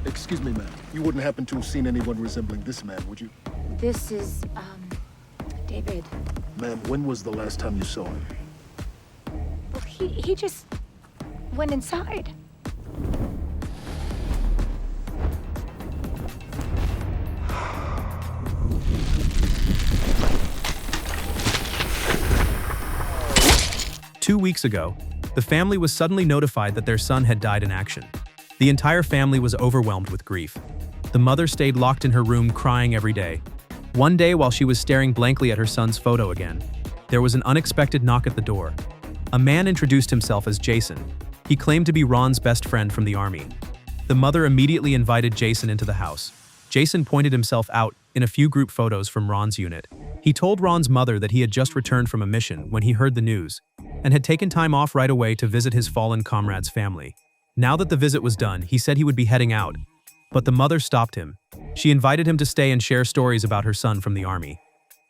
Excuse me, ma'am. You wouldn't happen to have seen anyone resembling this man, would you? This is, David. Ma'am, when was the last time you saw him? Well, he just went inside. Two weeks ago, the family was suddenly notified that their son had died in action. The entire family was overwhelmed with grief. The mother stayed locked in her room crying every day. One day, while she was staring blankly at her son's photo again, there was an unexpected knock at the door. A man introduced himself as Jason. He claimed to be Ron's best friend from the army. The mother immediately invited Jason into the house. Jason pointed himself out in a few group photos from Ron's unit. He told Ron's mother that he had just returned from a mission when he heard the news, and had taken time off right away to visit his fallen comrade's family. Now that the visit was done, he said he would be heading out, but the mother stopped him. She invited him to stay and share stories about her son from the army.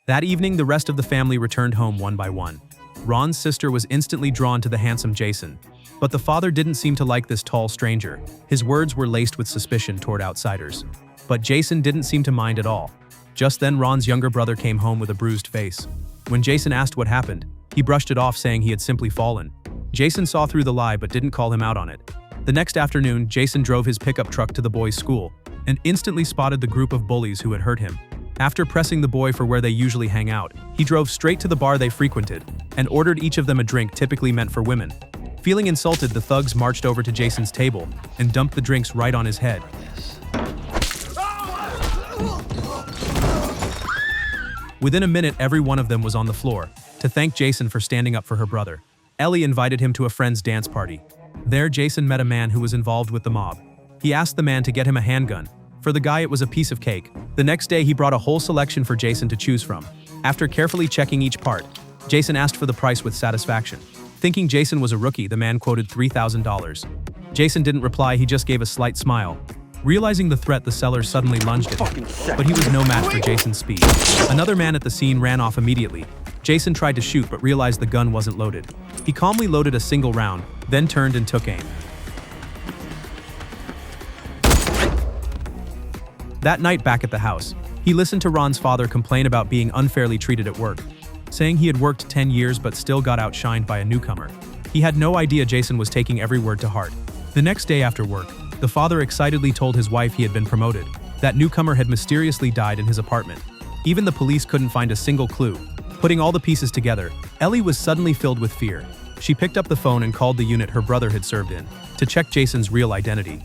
That evening, the rest of the family returned home one by one. Ron's sister was instantly drawn to the handsome Jason, but the father didn't seem to like this tall stranger. His words were laced with suspicion toward outsiders. But Jason didn't seem to mind at all. Just then, Ron's younger brother came home with a bruised face. When Jason asked what happened, he brushed it off, saying he had simply fallen. Jason saw through the lie but didn't call him out on it. The next afternoon, Jason drove his pickup truck to the boys' school and instantly spotted the group of bullies who had hurt him. After pressing the boy for where they usually hang out, he drove straight to the bar they frequented and ordered each of them a drink typically meant for women. Feeling insulted, the thugs marched over to Jason's table and dumped the drinks right on his head. Within a minute, every one of them was on the floor to thank Jason for standing up for her brother. Ellie invited him to a friend's dance party. There, Jason met a man who was involved with the mob. He asked the man to get him a handgun. For the guy, it was a piece of cake. The next day, he brought a whole selection for Jason to choose from. After carefully checking each part, Jason asked for the price with satisfaction. Thinking Jason was a rookie, the man quoted $3,000. Jason didn't reply, he just gave a slight smile. Realizing the threat, the seller suddenly lunged at him, but he was no match for Jason's speed. Another man at the scene ran off immediately. Jason tried to shoot but realized the gun wasn't loaded. He calmly loaded a single round, then turned and took aim. That night, back at the house, he listened to Ron's father complain about being unfairly treated at work, saying he had worked 10 years but still got outshined by a newcomer. He had no idea Jason was taking every word to heart. The next day after work, the father excitedly told his wife he had been promoted. That newcomer had mysteriously died in his apartment. Even the police couldn't find a single clue. Putting all the pieces together, Ellie was suddenly filled with fear. She picked up the phone and called the unit her brother had served in to check Jason's real identity.